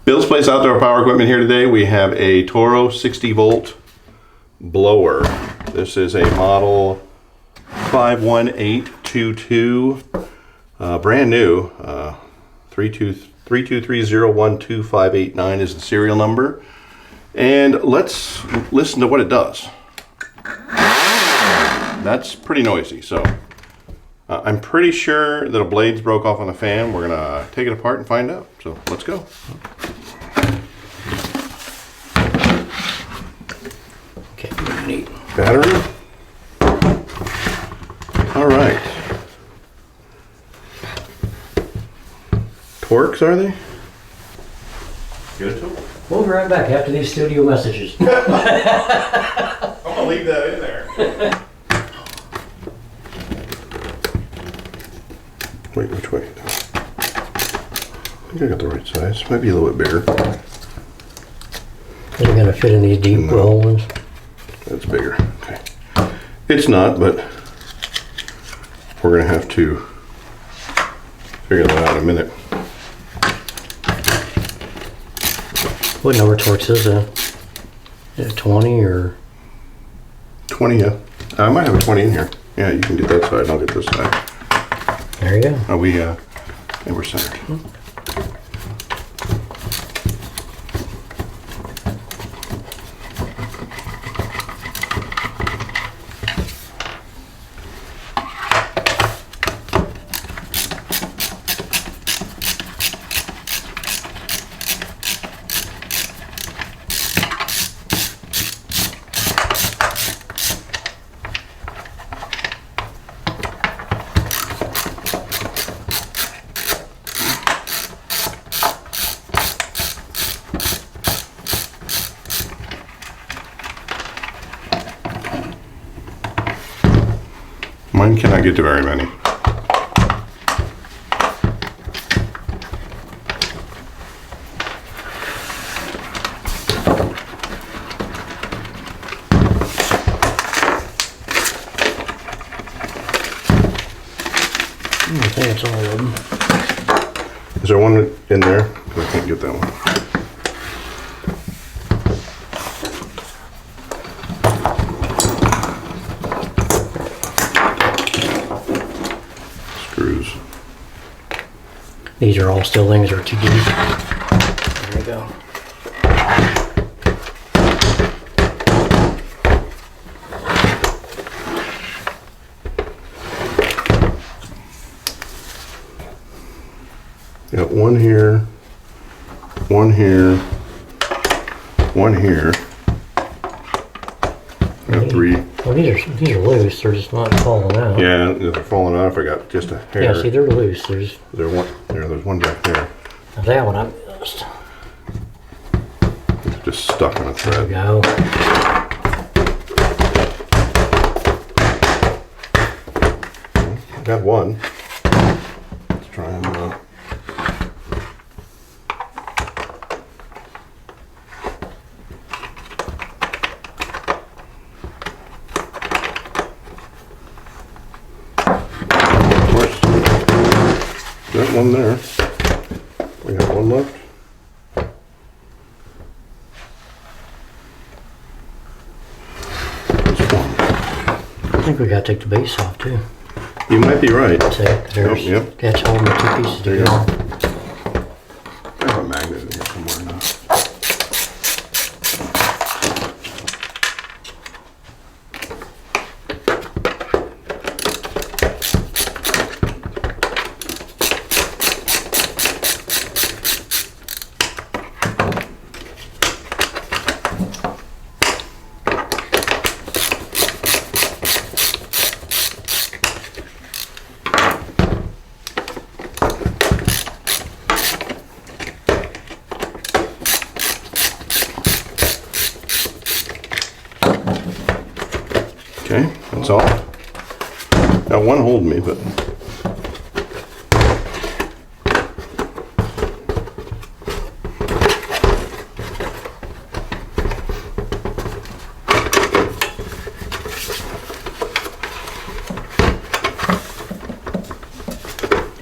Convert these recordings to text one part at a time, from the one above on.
Bill's Place Outdoor Power Equipment here today. We have a Toro 60 volt blower. This is a model 51822, brand new. 323012589 is the serial number. And let's listen to what it does. That's pretty noisy, so I'm pretty sure that a blade's broke off on the fan. We're gonna take it apart and find out. So let's go. Okay, neat. Battery. All right. Torques, are they? Give it to them. We'll be right back after these studio messages. I'm gonna leave that in there. Wait, which way? I think I got the right size. Might be a little bit bigger. Is it gonna fit in these deep roll ones? That's bigger. Okay. It's not, but we're gonna have to figure that out in a minute. What number Torx is that? Is it 20 or? 20, yeah. I might have a 20 in here. Yeah, you can do that side and I'll get this side. There you go. Are we, yeah, we're centered. Mine cannot get to very many. I think it's all of them. Is there one in there? 'Cause I can't get that one. Screws. These are all still things that are too deep. There you go. Got one here, one here, one here. Got three. Well, these are loose. They're just not falling out. Yeah, they're falling off. I got just a hair. Yeah, see, they're loose. There's There's one back there. that one I missed. Just stuck on a There we thread. go. I got one. Let's try them out. Of course. Got one there. We got one left. There's one. I think we gotta take the base off too. You might be right. See, there's, Yep. that's holding the two pieces There you together. go. I have a magnet in here somewhere now. Okay, that's all. Got one holding me, but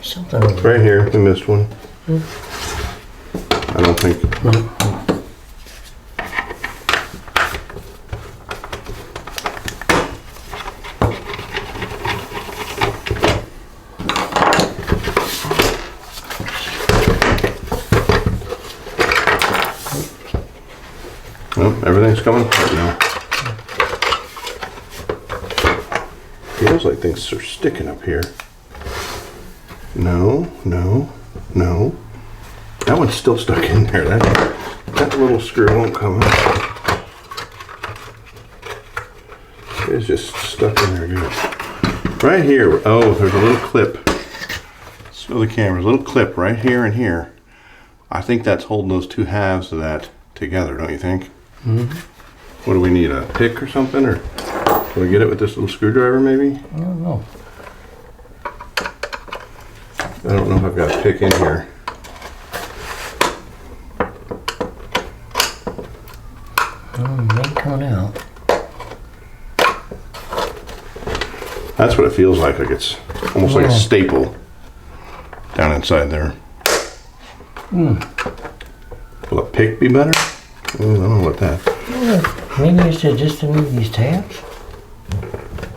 Something over right here, I missed one. I don't think. No. Well, everything's coming apart now. Feels like things are sticking up here. No, no, no. That one's still stuck in there. That little screw won't come out. It's just stuck in there good. Right here. Oh, there's a little clip. Show the camera. A little clip right here and here. I think that's holding those two halves of that together, don't you think? Mm-hmm. What do we need? A pick or something? Or can we get it with this little screwdriver maybe? I don't know. I don't know if I've got a pick in here. It ain't coming out. That's what it feels like it's almost like a staple down inside there. Will a pick be better? I don't know what that. Maybe it's just to move these tabs.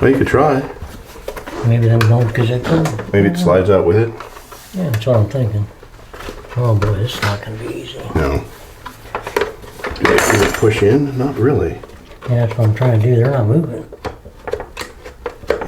Well, you could try. Maybe them don't because they could. Maybe it slides out with it. Yeah, that's what I'm thinking. Oh boy, this is not going to be easy. No. Do they feel it push in? Not really. Yeah, that's what I'm trying to do. They're not moving.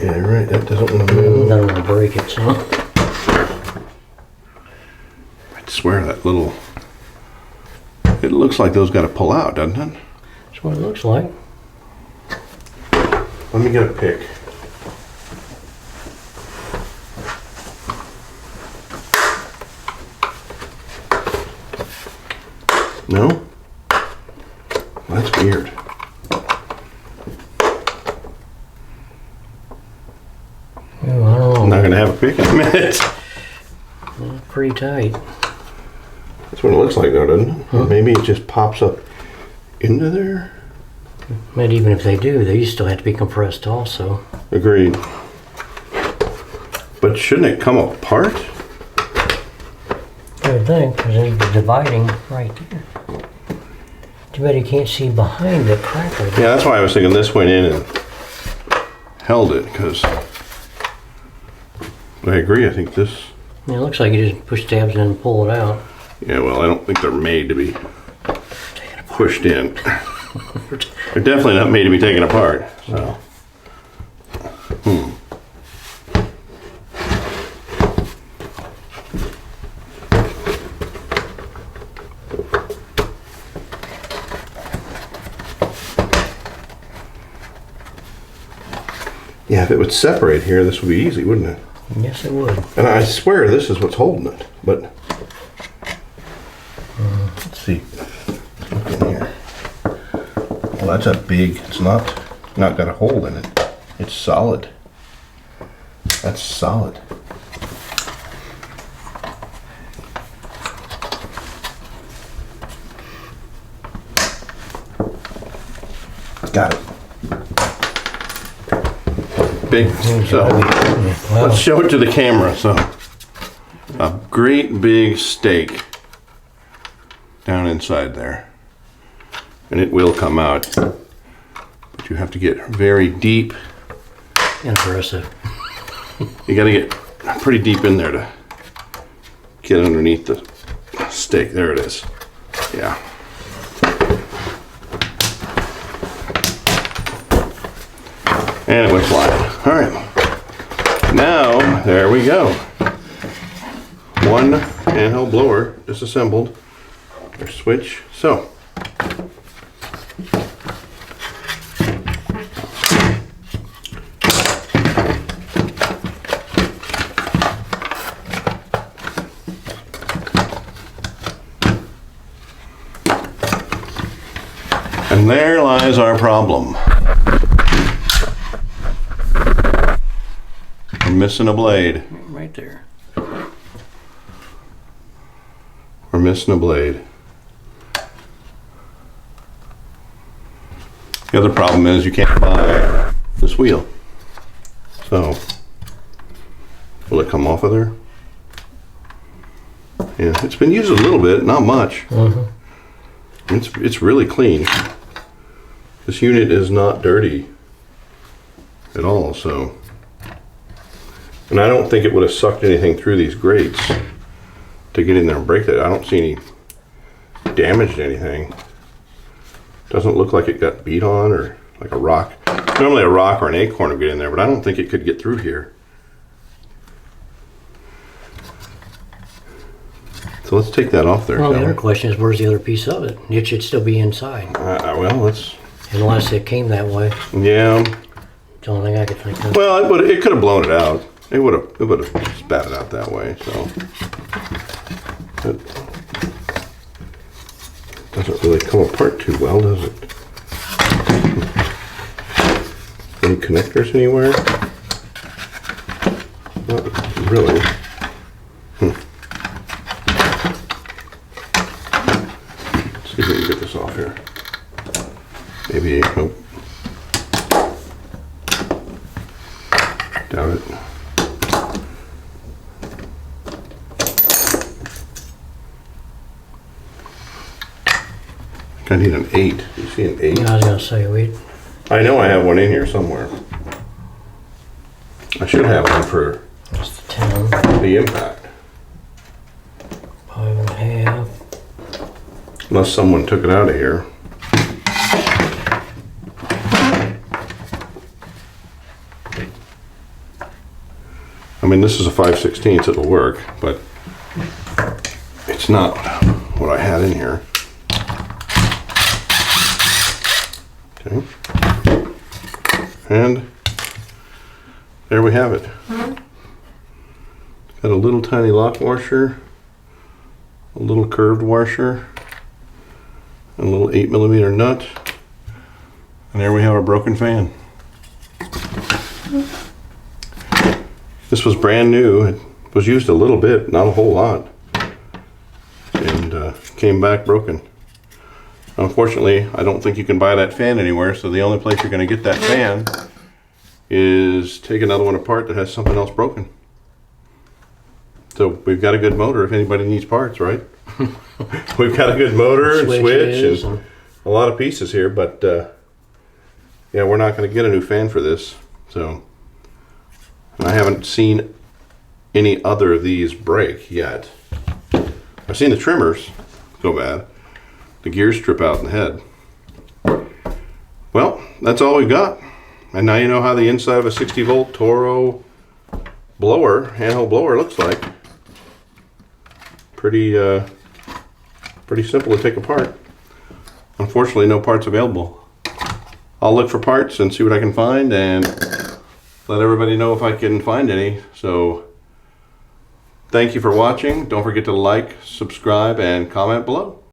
Yeah, you're right. That doesn't want to move. Doesn't want to break it, so. I swear that little. It looks like those got to pull out, doesn't it? That's what it looks like. Let me get a pick. No? That's weird. Oh, I don't know. I'm not going to have a pick in a minute. Pretty tight. That's what it looks like though, doesn't it? Huh? Maybe it just pops up into there? But even if they do, they still have to be compressed also. Agreed. But shouldn't it come apart? I would think, because there's the dividing right there. Too bad you can't see behind the cracker. Yeah, that's why I was thinking this went in and held it, because I agree, I think this... Yeah, it looks like you just push tabs in and pull it out. Yeah, well, I don't think they're made to be pushed in. They're definitely not made to be taken apart, so... Yeah, if it would separate here, this would be easy, wouldn't it? Yes, it would. And I swear this is what's holding it, but... let's see. Look in here. Well, that's a big... It's not got a hole in it. It's solid. That's solid. Got it. Big. So let's show it to the camera. So a great big steak down inside there, and it will come out, but you have to get very deep and aggressive. You got to get pretty deep in there to get underneath the steak. There it is. Yeah. And it went flying. All right. Now, there we go. One handheld blower disassembled. Our switch. So. And there lies our problem. We're missing a blade. Right there. We're missing a blade. The other problem is you can't buy this wheel. So, will it come off of there? Yeah, it's been used a little bit, not much. It's really clean. This unit is not dirty at all, so. And I don't think it would have sucked anything through these grates to get in there and break that. I don't see any damage to anything. Doesn't look like it got beat on or like a rock. Normally a rock or an acorn would get in there, but I don't think it could get through here. So let's take that off there. Well, the other question is, where's the other piece of it? It should still be inside. Well, let's. Unless it came that way. Yeah. It's the only thing I could think of. Well, it could have blown it out. It would have spat it out that way. So it doesn't really come apart too well, does it? Any connectors anywhere? Not really. Let's see if we can get this off here. Maybe, nope. Doubt it. I need an 8. You see an 8? Yeah, I was gonna say we. I know I have one in here somewhere. I should have one for That's the 10. the impact. 5.5. Unless someone took it out of here. I mean, this is a 5/16, it'll work, but it's not what I had in here. Okay. And there we have it. Got a little tiny lock washer, a little curved washer, and a little 8mm nut. And there we have our broken fan. This was brand new. It was used a little bit, not a whole lot. And came back broken. Unfortunately, I don't think you can buy that fan anywhere, so the only place you're going to get that fan is take another one apart that has something else broken. So we've got a good motor if anybody needs parts, right? We've got a good motor and switch and a lot of pieces here, but yeah, we're not going to get a new fan for this. So and I haven't seen any other of these break yet. I've seen the trimmers go bad. The gears strip out in the head. Well, that's all we've got. And now you know how the inside of a 60-volt Toro blower, handheld blower, looks like. Pretty simple to take apart. Unfortunately, no parts available. I'll look for parts and see what I can find and let everybody know if I can find any. So, thank you for watching. Don't forget to like, subscribe, and comment below.